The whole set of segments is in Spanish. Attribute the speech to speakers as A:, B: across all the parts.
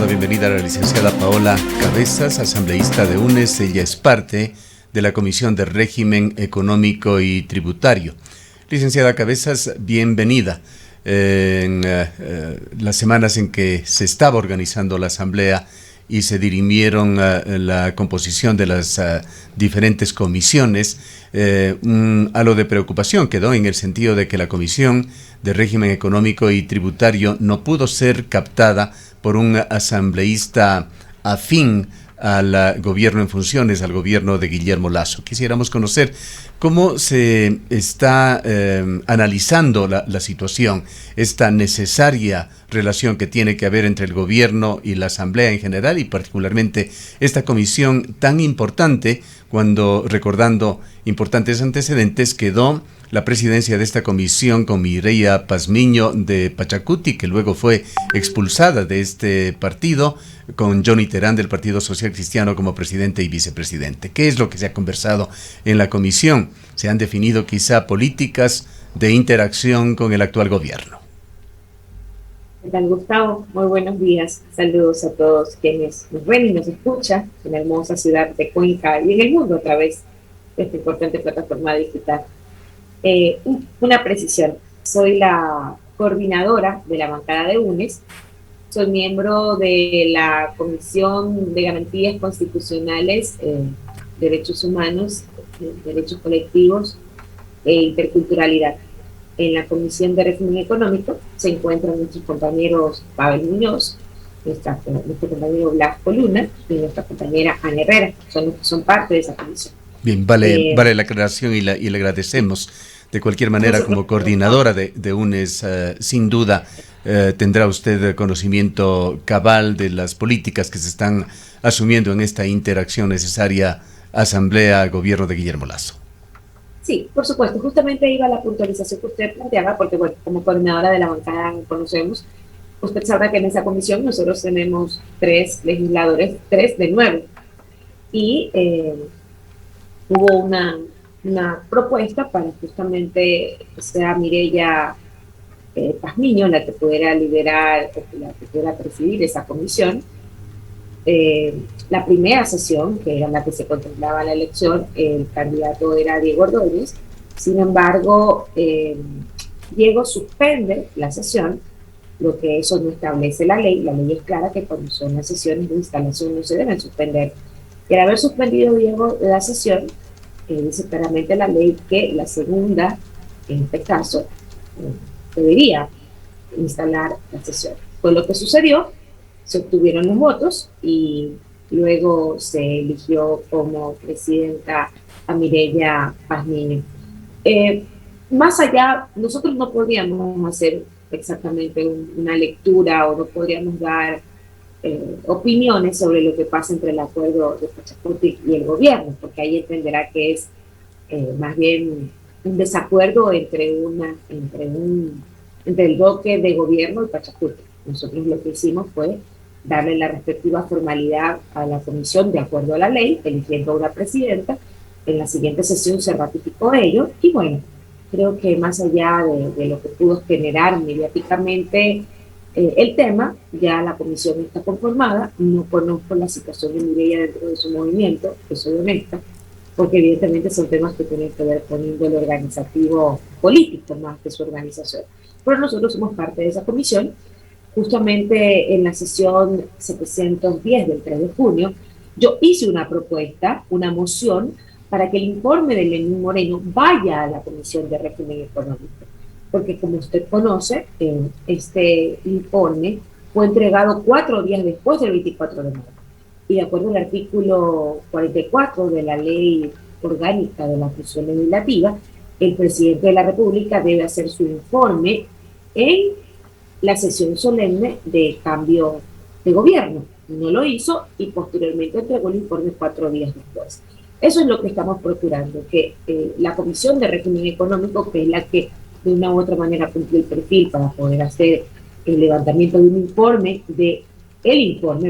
A: la bienvenida a la licenciada Paola Cabezas, asambleísta de UNES. Ella es parte de la Comisión de Régimen Económico y Tributario. Licenciada Cabezas, bienvenida. En las semanas en que se estaba organizando la asamblea y se dirimieron la composición de las diferentes comisiones, un halo de preocupación quedó en el sentido de que la Comisión de Régimen Económico y Tributario no pudo ser captada por un asambleísta afín al gobierno en funciones, al gobierno de Guillermo Lasso. Quisiéramos conocer cómo se está analizando la situación, esta necesaria relación que tiene que haber entre el gobierno y la asamblea en general, y particularmente esta comisión tan importante, cuando, recordando importantes antecedentes, quedó la presidencia de esta comisión con Mireya Pazmiño de Pachacuti, que luego fue expulsada de este partido, con Johnny Terán del Partido Social Cristiano como presidente y vicepresidente. ¿Qué es lo que se ha conversado en la comisión? ¿Se han definido quizá políticas de interacción con el actual gobierno?
B: ¿Qué tal, Gustavo? Muy buenos días. Saludos a todos quienes nos ven y nos escuchan en la hermosa ciudad de Cuenca y en el mundo a través de esta importante plataforma digital. Una precisión, soy la coordinadora de la bancada de UNES, soy miembro de la Comisión de Garantías Constitucionales, Derechos Humanos, Derechos Colectivos e Interculturalidad. En la Comisión de Régimen Económico se encuentran nuestros compañeros Pavel Muñoz, nuestro compañero Blas Coluna y nuestra compañera Ana Herrera, son parte de esa comisión.
A: Bien, vale la aclaración y le agradecemos. De cualquier manera, como coordinadora de UNES, sin duda tendrá usted conocimiento cabal de las políticas que se están asumiendo en esta interacción necesaria Asamblea-Gobierno de Guillermo Lasso.
B: Sí, por supuesto. Justamente iba la puntualización que usted planteaba, porque bueno, como coordinadora de la bancada conocemos, usted sabrá que en esa comisión nosotros tenemos 3 legisladores, 3 de 9, y hubo una propuesta para justamente que sea Mireya Pazmiño la que pudiera liderar o la que pudiera presidir esa comisión. La primera sesión, que era la que se contemplaba la elección, el candidato era Diego Ordóñez. Sin embargo, Diego suspende la sesión, lo que eso no establece la ley. La ley es clara que cuando son las sesiones de instalación no se deben suspender. Y al haber suspendido Diego la sesión, dice claramente la ley que la segunda, en este caso, debería instalar la sesión. Fue lo que sucedió, se obtuvieron los votos y luego se eligió como presidenta a Mireya Pazmiño. Más allá, nosotros no podríamos hacer exactamente una lectura o no podríamos dar opiniones sobre lo que pasa entre el acuerdo de Pachacuti y el gobierno, porque ahí entenderá que es más bien un desacuerdo entre el bloque de gobierno y Pachacuti. Nosotros lo que hicimos fue darle la respectiva formalidad a la comisión de acuerdo a la ley, eligiendo a una presidenta. En la siguiente sesión se ratificó ello y bueno, creo que más allá de lo que pudo generar mediáticamente el tema, ya la comisión está conformada. No conozco la situación de Mireya dentro de su movimiento, que soy honesta, porque evidentemente son temas que tienen que ver con índole organizativo político más que su organización. Pero nosotros somos parte de esa comisión. Justamente en la sesión 710 del 3 de junio, yo hice una propuesta, una moción, para que el informe de Lenín Moreno vaya a la Comisión de Régimen Económico. Porque como usted conoce, este informe fue entregado 4 días después del 24 de mayo. Y de acuerdo al artículo 44 de la Ley Orgánica de la Función Legislativa, el presidente de la República debe hacer su informe en la sesión solemne de cambio de gobierno. No lo hizo y posteriormente entregó el informe 4 días después. Eso es lo que estamos procurando, que la Comisión de Régimen Económico, que es la que de una u otra manera cumple el perfil para poder hacer el levantamiento de un informe,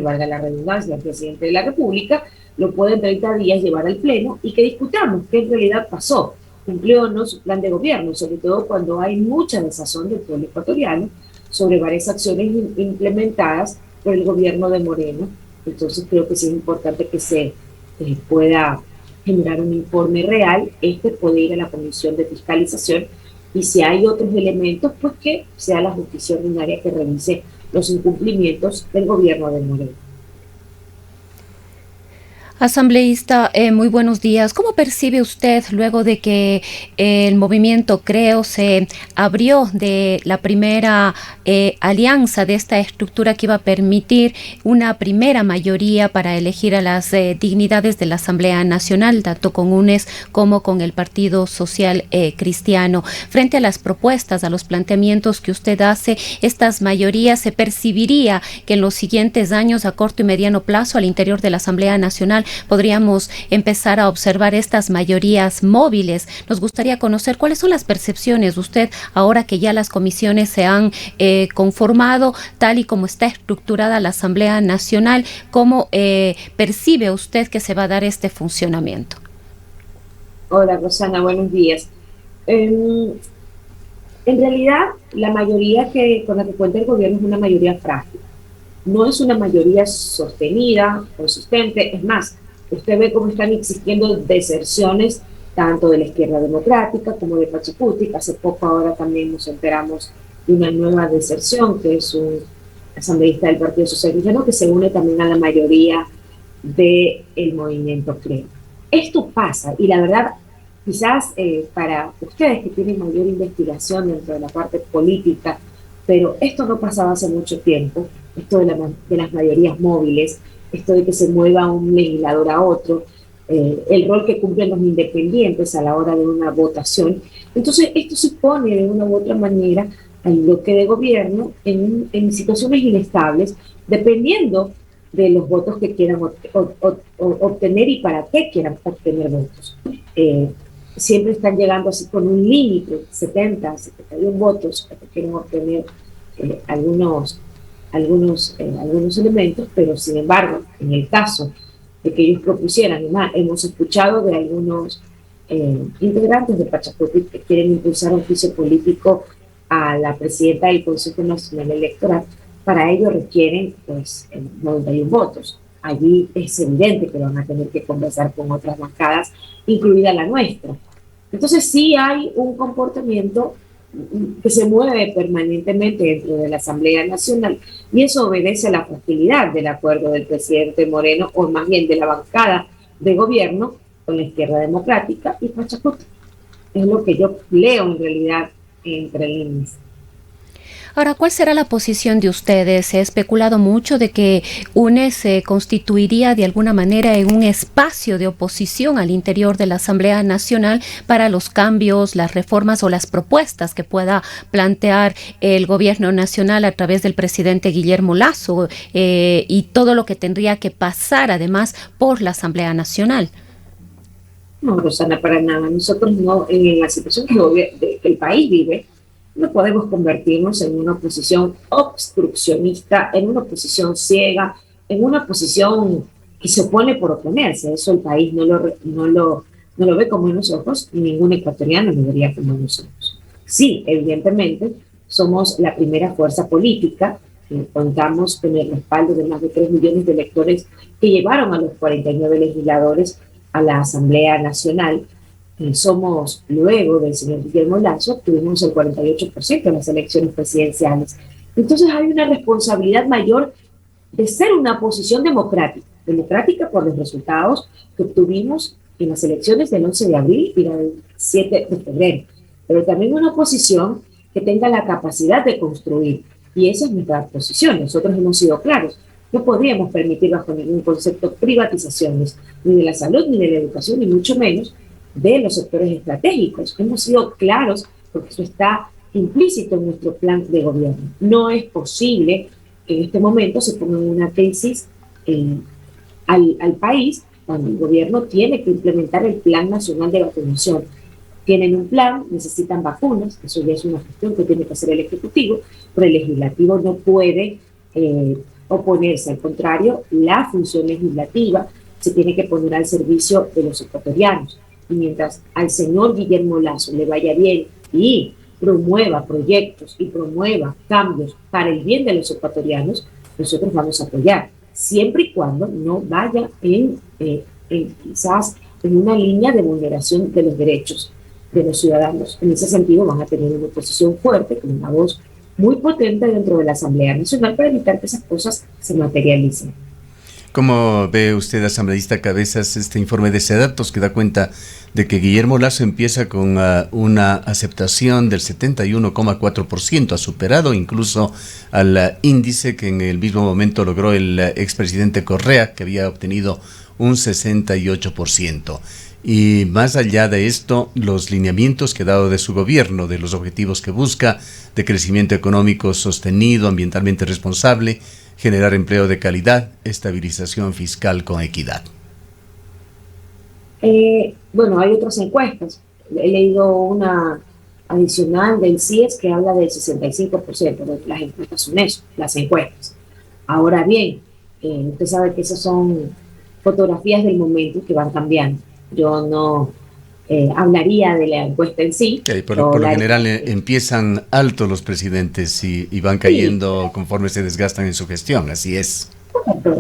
B: valga la redundancia, del presidente de la República, lo puede en 30 días llevar al Pleno y que discutamos qué en realidad pasó, cumplió o no su plan de gobierno, sobre todo cuando hay mucha desazón del pueblo ecuatoriano sobre varias acciones implementadas por el gobierno de Moreno. Entonces creo que sí es importante que se pueda generar un informe real. Este puede ir a la Comisión de Fiscalización y si hay otros elementos, pues que sea la justicia ordinaria que revise los incumplimientos del gobierno de Moreno.
C: Asambleísta, muy buenos días. ¿Cómo percibe usted luego de que el movimiento Creo se abrió de la primera alianza de esta estructura que iba a permitir una primera mayoría para elegir a las dignidades de la Asamblea Nacional, tanto con UNES como con el Partido Social Cristiano? Frente a las propuestas, a los planteamientos que usted hace, estas mayorías, ¿se percibiría que en los siguientes años, a corto y mediano plazo, al interior de la Asamblea Nacional, podríamos empezar a observar estas mayorías móviles? Nos gustaría conocer cuáles son las percepciones de usted ahora que ya las comisiones se han conformado, tal y como está estructurada la Asamblea Nacional. ¿Cómo percibe usted que se va a dar este funcionamiento?
B: Hola Rosana, buenos días. En realidad, la mayoría con la que cuenta el gobierno es una mayoría frágil. No es una mayoría sostenida, consistente. Es más, usted ve cómo están existiendo deserciones tanto de la izquierda democrática como de Pachacuti. Hace poco ahora también nos enteramos de una nueva deserción, que es un asambleísta del Partido Social Cristiano que se une también a la mayoría del movimiento Creo. Esto pasa, y la verdad, quizás para ustedes que tienen mayor investigación dentro de la parte política, pero esto no pasaba hace mucho tiempo, esto de las mayorías móviles, esto de que se mueva un legislador a otro, el rol que cumplen los independientes a la hora de una votación. Entonces, esto se pone de una u otra manera al bloque de gobierno en situaciones inestables, dependiendo de los votos que quieran obtener y para qué quieran obtener votos. Siempre están llegando así con un límite, 70, 71 votos, que quieren obtener algunos elementos, pero sin embargo, en el caso de que ellos propusieran, además, hemos escuchado de algunos integrantes de Pachacuti que quieren impulsar un juicio político a la presidenta del Consejo Nacional Electoral. Para ello requieren pues 91 votos. Allí es evidente que van a tener que conversar con otras bancadas, incluida la nuestra. Entonces sí hay un comportamiento que se mueve permanentemente dentro de la Asamblea Nacional, y eso obedece a la fragilidad del acuerdo del presidente Moreno, o más bien de la bancada de gobierno con la izquierda democrática y Pachacuti. Es lo que yo leo en realidad entre líneas.
C: Ahora, ¿cuál será la posición de ustedes? Se ha especulado mucho de que UNES se constituiría de alguna manera en un espacio de oposición al interior de la Asamblea Nacional para los cambios, las reformas o las propuestas que pueda plantear el gobierno nacional a través del presidente Guillermo Lasso, y todo lo que tendría que pasar además por la Asamblea Nacional.
B: No, Rosana, para nada. Nosotros no, en la situación que el país vive, no podemos convertirnos en una oposición obstruccionista, en una oposición ciega, en una oposición que se opone por oponerse. Eso el país no lo ve con buenos ojos, y ningún ecuatoriano lo vería con buenos ojos. Sí, evidentemente, somos la primera fuerza política, contamos con el respaldo de más de 3 millones de electores que llevaron a los 49 legisladores a la Asamblea Nacional. Somos, luego del señor Guillermo Lasso, tuvimos el 48% de las elecciones presidenciales. Entonces hay una responsabilidad mayor de ser una oposición democrática por los resultados que obtuvimos en las elecciones del 11 de abril y del 7 de febrero, pero también una oposición que tenga la capacidad de construir, y esa es nuestra posición. Nosotros hemos sido claros, no podríamos permitir bajo ningún concepto privatizaciones, ni de la salud, ni de la educación, ni mucho menos de los sectores estratégicos. Hemos sido claros porque eso está implícito en nuestro plan de gobierno. No es posible que en este momento se ponga en una crisis al país cuando el gobierno tiene que implementar el Plan Nacional de Vacunación. Tienen un plan, necesitan vacunas, eso ya es una gestión que tiene que hacer el Ejecutivo, pero el Legislativo no puede oponerse. Al contrario, la función legislativa se tiene que poner al servicio de los ecuatorianos. Y mientras al señor Guillermo Lasso le vaya bien y promueva proyectos y promueva cambios para el bien de los ecuatorianos, nosotros vamos a apoyar, siempre y cuando no vaya quizás en una línea de vulneración de los derechos de los ciudadanos. En ese sentido van a tener una oposición fuerte, con una voz muy potente dentro de la Asamblea Nacional para evitar que esas cosas se materialicen.
A: ¿Cómo ve usted, asambleísta Cabezas, este informe de Sedatos que da cuenta de que Guillermo Lasso empieza con una aceptación del 71,4%, ha superado incluso al índice que en el mismo momento logró el expresidente Correa, que había obtenido un 68%? Y más allá de esto, los lineamientos que ha dado de su gobierno, de los objetivos que busca, de crecimiento económico sostenido, ambientalmente responsable, generar empleo de calidad, estabilización fiscal con equidad.
B: Bueno, hay otras encuestas. He leído una adicional del CIES que habla del 65%, de las encuestas son eso, las encuestas. Ahora bien, usted sabe que esas son fotografías del momento que van cambiando. Yo no hablaría de la encuesta en sí.
A: Okay, por lo general empiezan altos los presidentes y van cayendo conforme se desgastan en su gestión, así es.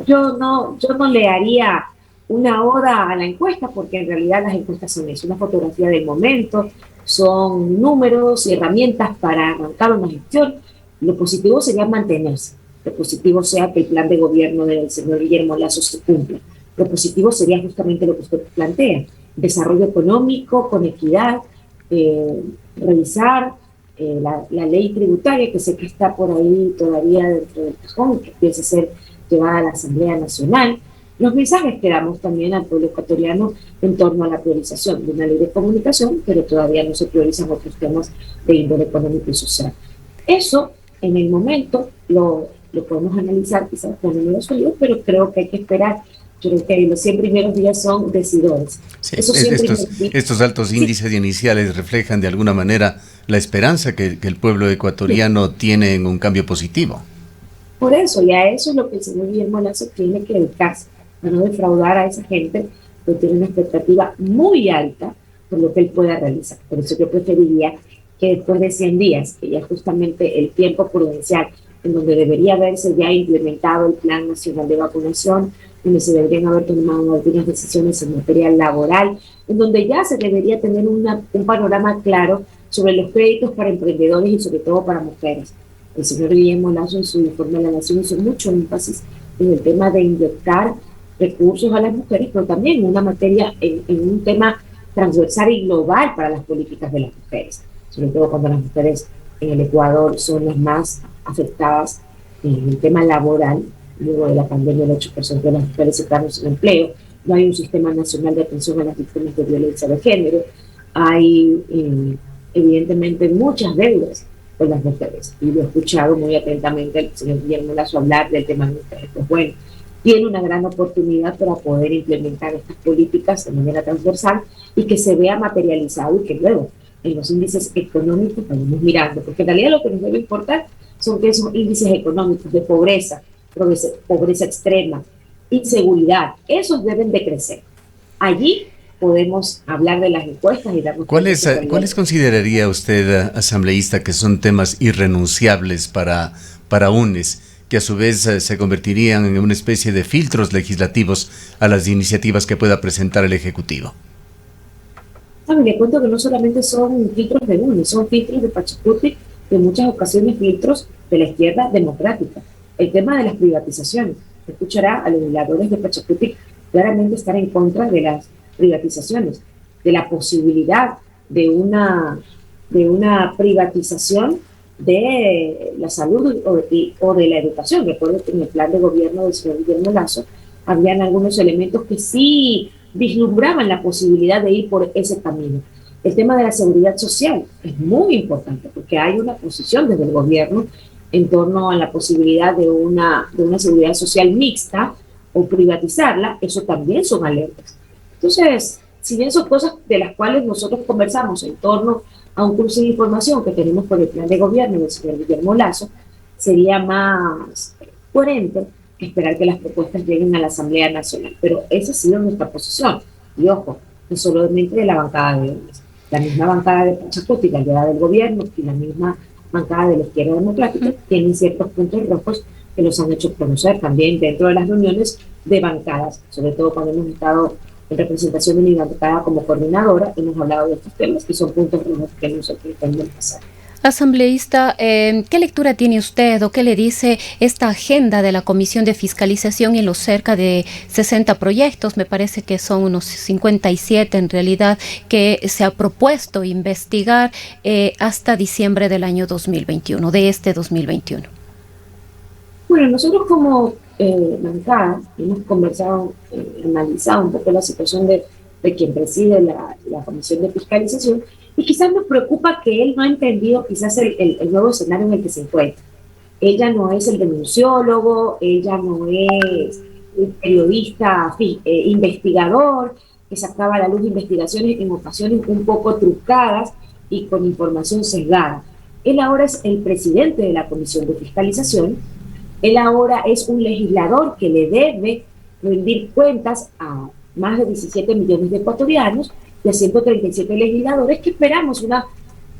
B: Yo no le haría una oda a la encuesta, porque en realidad las encuestas son eso, una fotografía del momento, son números y herramientas para arrancar una gestión. Lo positivo sería mantenerse, lo positivo sea que el plan de gobierno del señor Guillermo Lasso se cumpla. Lo positivo sería justamente lo que usted plantea, desarrollo económico con equidad, revisar la ley tributaria, que sé que está por ahí todavía dentro del cajón, que empieza a ser llevada a la Asamblea Nacional. Los mensajes que damos también al pueblo ecuatoriano en torno a la priorización de una ley de comunicación, pero todavía no se priorizan otros temas de índole económico y social. Eso, en el momento, lo podemos analizar quizás con números sólidos, pero creo que hay que esperar. Yo creo que los 100 primeros días son decidores.
A: Sí, estos altos índices iniciales reflejan de alguna manera la esperanza que el pueblo ecuatoriano tiene en un cambio positivo.
B: Por eso, y a eso es lo que el señor Guillermo Lasso tiene que dedicarse, a no defraudar a esa gente que tiene una expectativa muy alta por lo que él pueda realizar. Por eso yo preferiría que después de 100 días, que ya es justamente el tiempo prudencial, en donde debería haberse ya implementado el Plan Nacional de Vacunación, donde se deberían haber tomado algunas decisiones en materia laboral, en donde ya se debería tener un panorama claro sobre los créditos para emprendedores y sobre todo para mujeres. El señor Guillermo Lasso en su informe de la Nación hizo mucho énfasis en el tema de inyectar recursos a las mujeres, pero también en una materia, en un tema transversal y global para las políticas de las mujeres, sobre todo cuando las mujeres en el Ecuador son las más afectadas en el tema laboral. Luego de la pandemia, el 8% de las mujeres se quedaron sin empleo. No hay un sistema nacional de atención a las víctimas de violencia de género. Hay, evidentemente, muchas deudas con las mujeres. Y lo he escuchado muy atentamente al señor Guillermo Lasso hablar del tema de mujeres. Pues bueno, tiene una gran oportunidad para poder implementar estas políticas de manera transversal y que se vea materializado y que luego en los índices económicos vayamos mirando. Porque en realidad lo que nos debe importar son que esos índices económicos de pobreza extrema, inseguridad, esos deben de crecer. Allí podemos hablar de las encuestas y darnos...
A: ¿Cuáles consideraría usted, asambleísta, que son temas irrenunciables para UNES, que a su vez se convertirían en una especie de filtros legislativos a las iniciativas que pueda presentar el Ejecutivo?
B: Le cuento que no solamente son filtros de UNES, son filtros de Pachacuti, en muchas ocasiones filtros de la izquierda democrática. El tema de las privatizaciones. Escuchará a los legisladores de Pachacuti claramente estar en contra de las privatizaciones, de la posibilidad de una privatización de la salud o de la educación. Recuerdo que en el plan de gobierno del señor Guillermo Lasso habían algunos elementos que sí vislumbraban la posibilidad de ir por ese camino. El tema de la seguridad social es muy importante porque hay una posición desde el gobierno en torno a la posibilidad de una seguridad social mixta o privatizarla. Eso también son alertas. Entonces, si bien son cosas de las cuales nosotros conversamos en torno a un curso de información que tenemos por el plan de gobierno del señor Guillermo Lasso, sería más coherente esperar que las propuestas lleguen a la Asamblea Nacional. Pero esa ha sido nuestra posición. Y ojo, no solamente de la bancada de UNES, la misma bancada de Pachacuti, la aliada del gobierno, y la misma bancada de la izquierda democrática, tienen ciertos puntos rojos que nos han hecho conocer también dentro de las reuniones de bancadas, sobre todo cuando hemos estado en representación de mi bancada como coordinadora, hemos hablado de estos temas y son puntos rojos que nosotros tenemos que pasar.
C: Asambleísta, ¿qué lectura tiene usted o qué le dice esta agenda de la Comisión de Fiscalización en los cerca de 60 proyectos? Me parece que son unos 57 en realidad que se ha propuesto investigar hasta diciembre del año 2021, de este 2021.
B: Bueno, nosotros como bancada hemos conversado, analizado un poco la situación de quien preside la Comisión de Fiscalización, y quizás nos preocupa que él no ha entendido quizás el nuevo escenario en el que se encuentra. Ella no es el denunciólogo, ella no es el periodista investigador que sacaba a la luz investigaciones en ocasiones un poco trucadas y con información sesgada. Él ahora es el presidente de la Comisión de Fiscalización, él ahora es un legislador que le debe rendir cuentas a más de 17 millones de ecuatorianos y a 137 legisladores que esperamos una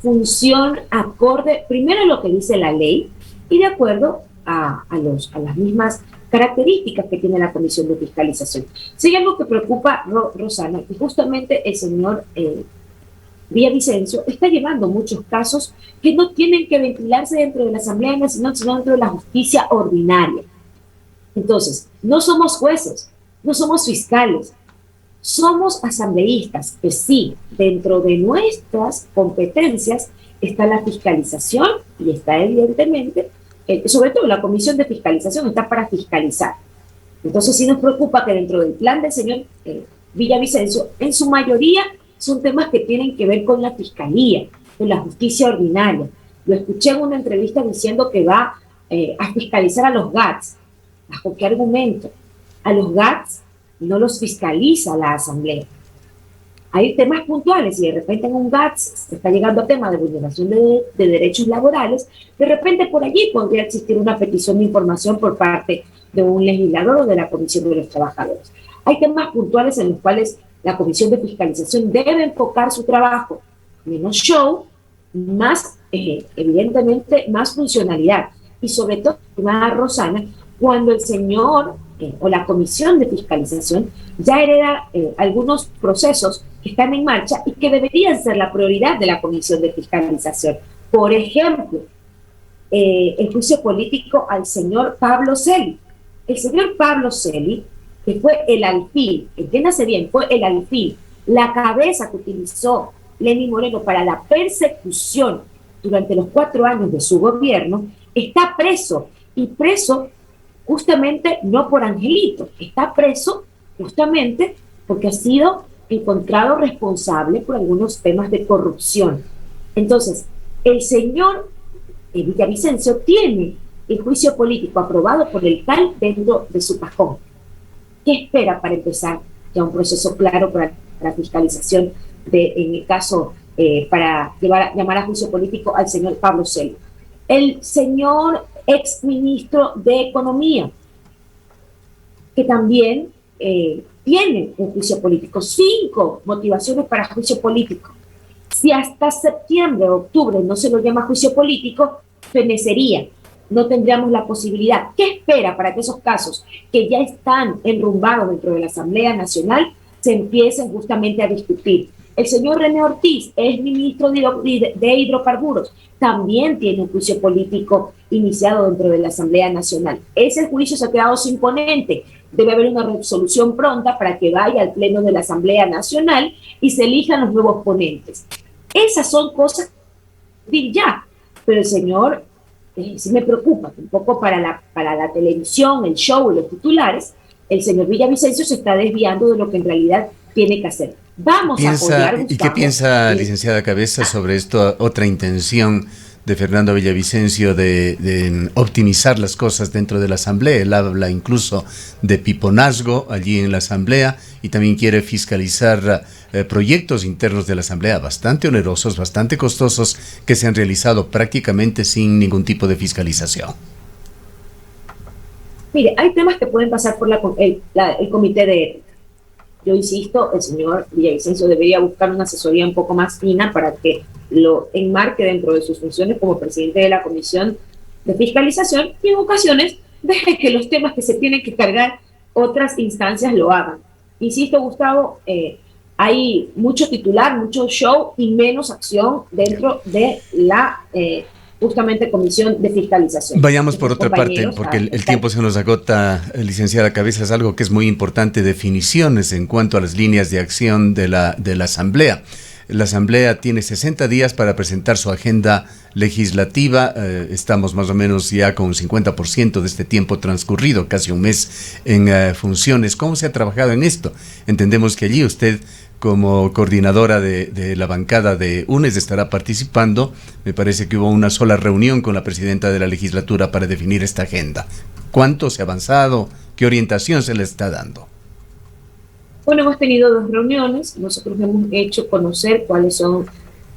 B: función acorde, primero a lo que dice la ley y de acuerdo a las mismas características que tiene la Comisión de Fiscalización. Si hay algo que preocupa, Rosana, que justamente el señor Villavicencio está llevando muchos casos que no tienen que ventilarse dentro de la Asamblea Nacional, sino dentro de la justicia ordinaria. Entonces, no somos jueces, no somos fiscales, somos asambleístas, que sí, dentro de nuestras competencias está la fiscalización y está evidentemente, sobre todo la Comisión de Fiscalización está para fiscalizar. Entonces sí nos preocupa que dentro del plan del señor Villavicencio, en su mayoría son temas que tienen que ver con la fiscalía, con la justicia ordinaria. Lo escuché en una entrevista diciendo que va a fiscalizar a los GATS. ¿Bajo qué argumento? A los GATS no los fiscaliza la Asamblea. Hay temas puntuales y de repente en un GATS se está llegando a temas de vulneración de derechos laborales, de repente por allí podría existir una petición de información por parte de un legislador o de la Comisión de los Trabajadores. Hay temas puntuales en los cuales la Comisión de Fiscalización debe enfocar su trabajo, menos show, más, evidentemente, más funcionalidad. Y sobre todo, Rosana, cuando el señor o la Comisión de Fiscalización ya hereda algunos procesos que están en marcha y que deberían ser la prioridad de la Comisión de Fiscalización. Por ejemplo, el juicio político al señor Pablo Celi. El señor Pablo Celi, que fue el alfil, entiéndase bien, fue el alfil, la cabeza que utilizó Lenín Moreno para la persecución durante los 4 años de su gobierno, está preso, y preso justamente no por Angelito, está preso justamente porque ha sido encontrado responsable por algunos temas de corrupción. Entonces, el señor Villavicencio tiene el juicio político aprobado por el CAL dentro de su cajón. ¿Qué espera para empezar ya un proceso claro para la fiscalización en el caso para llamar a juicio político al señor Pablo Celi? El señor exministro de Economía, que también tiene un juicio político, 5 motivaciones para juicio político. Si hasta septiembre o octubre no se lo llama juicio político, fenecería. No tendríamos la posibilidad. ¿Qué espera para que esos casos que ya están enrumbados dentro de la Asamblea Nacional se empiecen justamente a discutir? El señor René Ortiz es ministro de Hidrocarburos, también tiene un juicio político iniciado dentro de la Asamblea Nacional. Ese juicio se ha quedado sin ponente. Debe haber una resolución pronta para que vaya al Pleno de la Asamblea Nacional y se elijan los nuevos ponentes. Esas son cosas de ya, pero el señor sí me preocupa que un poco para la televisión, el show y los titulares, el señor Villavicencio se está desviando de lo que en realidad tiene que hacer. Vamos a apoyar, Gustavo.
A: ¿Y qué piensa, licenciada Cabezas, sobre esto, otra intención de Fernando Villavicencio de optimizar las cosas dentro de la Asamblea? Él habla incluso de piponazgo allí en la Asamblea y también quiere fiscalizar proyectos internos de la Asamblea bastante onerosos, bastante costosos, que se han realizado prácticamente sin ningún tipo de fiscalización.
B: Mire, hay temas que pueden pasar por el comité de ética. Yo insisto, el señor Villavicencio debería buscar una asesoría un poco más fina para que lo enmarque dentro de sus funciones como presidente de la Comisión de Fiscalización, y en ocasiones deje que los temas que se tienen que cargar otras instancias lo hagan. Insisto, Gustavo, hay mucho titular, mucho show y menos acción dentro de la justamente Comisión de Fiscalización.
A: Vayamos por otra parte, porque el tiempo se nos agota, licenciada Cabezas. Algo que es muy importante, definiciones en cuanto a las líneas de acción de la Asamblea. La Asamblea tiene 60 días para presentar su agenda legislativa. Estamos más o menos ya con 50% de este tiempo transcurrido, casi un mes en funciones. ¿Cómo se ha trabajado en esto? Entendemos que allí usted, como coordinadora de la bancada de UNES, estará participando. Me parece que hubo una sola reunión con la presidenta de la legislatura para definir esta agenda. ¿Cuánto se ha avanzado? ¿Qué orientación se le está dando?
B: Bueno, hemos tenido 2 reuniones. Nosotros hemos hecho conocer cuáles son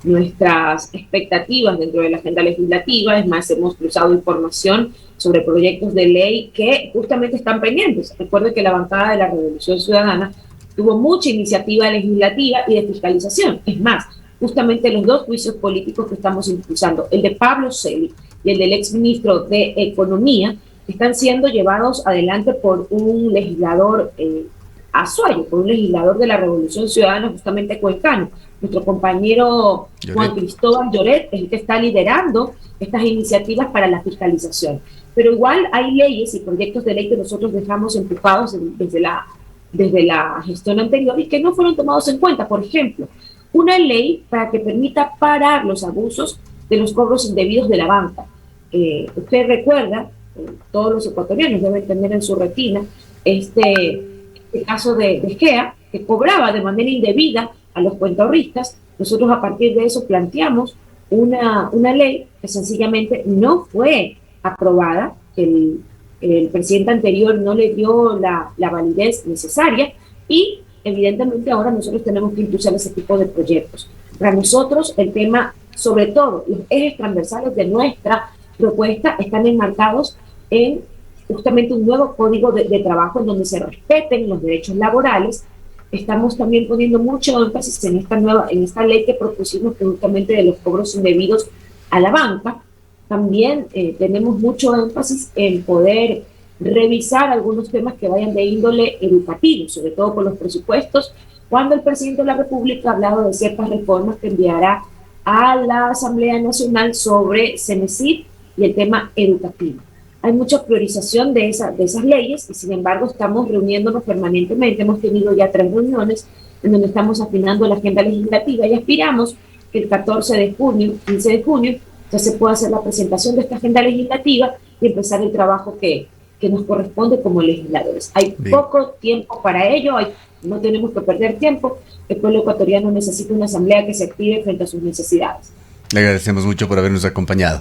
B: nuestras expectativas dentro de la agenda legislativa. Es más, hemos cruzado información sobre proyectos de ley que justamente están pendientes. Recuerde que la bancada de la Revolución Ciudadana tuvo mucha iniciativa legislativa y de fiscalización. Es más, justamente los 2 juicios políticos que estamos impulsando, el de Pablo Celi y el del exministro de Economía, están siendo llevados adelante por un legislador Azuayo, por un legislador de la Revolución Ciudadana, justamente cuencano. Nuestro compañero Juan Cristóbal Lloret es el que está liderando estas iniciativas para la fiscalización. Pero igual hay leyes y proyectos de ley que nosotros dejamos empujados desde la gestión anterior y que no fueron tomados en cuenta. Por ejemplo, una ley para que permita parar los abusos de los cobros indebidos de la banca. Usted recuerda, todos los ecuatorianos deben tener en su retina este caso de GEA, que cobraba de manera indebida a los cuentaahorristas. Nosotros a partir de eso planteamos una ley que sencillamente no fue aprobada. El presidente anterior no le dio la validez necesaria y evidentemente ahora nosotros tenemos que impulsar ese tipo de proyectos. Para nosotros el tema, sobre todo los ejes transversales de nuestra propuesta, están enmarcados en justamente un nuevo código de trabajo en donde se respeten los derechos laborales. Estamos también poniendo mucho énfasis en esta ley que propusimos, que justamente de los cobros indebidos a la banca. También tenemos mucho énfasis en poder revisar algunos temas que vayan de índole educativo, sobre todo con los presupuestos, cuando el presidente de la República ha hablado de ciertas reformas que enviará a la Asamblea Nacional sobre CENESID y el tema educativo. Hay mucha priorización de esas leyes y sin embargo estamos reuniéndonos permanentemente. Hemos tenido ya 3 reuniones en donde estamos afinando la agenda legislativa y aspiramos que el 14 de junio, 15 de junio, ya se pueda hacer la presentación de esta agenda legislativa y empezar el trabajo que nos corresponde como legisladores. Hay poco tiempo para ello, no tenemos que perder tiempo. El pueblo ecuatoriano necesita una asamblea que se active frente a sus necesidades.
A: Le agradecemos mucho por habernos acompañado.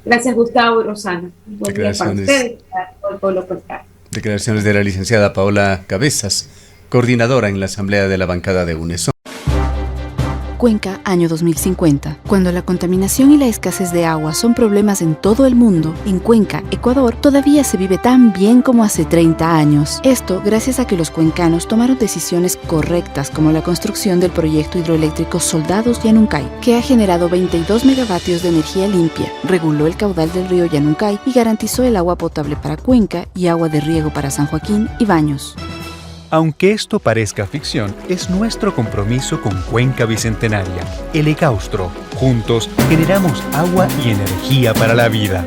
B: Gracias, Gustavo y Rosana. Buen día para ustedes y para todo el pueblo ecuatoriano.
A: Declaraciones de la licenciada Paola Cabezas, coordinadora en la Asamblea de la bancada de UNES.
D: Cuenca, año 2050. Cuando la contaminación y la escasez de agua son problemas en todo el mundo, en Cuenca, Ecuador, todavía se vive tan bien como hace 30 años. Esto gracias a que los cuencanos tomaron decisiones correctas, como la construcción del proyecto hidroeléctrico Soldados Yanuncay, que ha generado 22 megavatios de energía limpia, reguló el caudal del río Yanuncay y garantizó el agua potable para Cuenca y agua de riego para San Joaquín y Baños.
E: Aunque esto parezca ficción, es nuestro compromiso con Cuenca Bicentenaria, el Ecaustro. Juntos generamos agua y energía para la vida.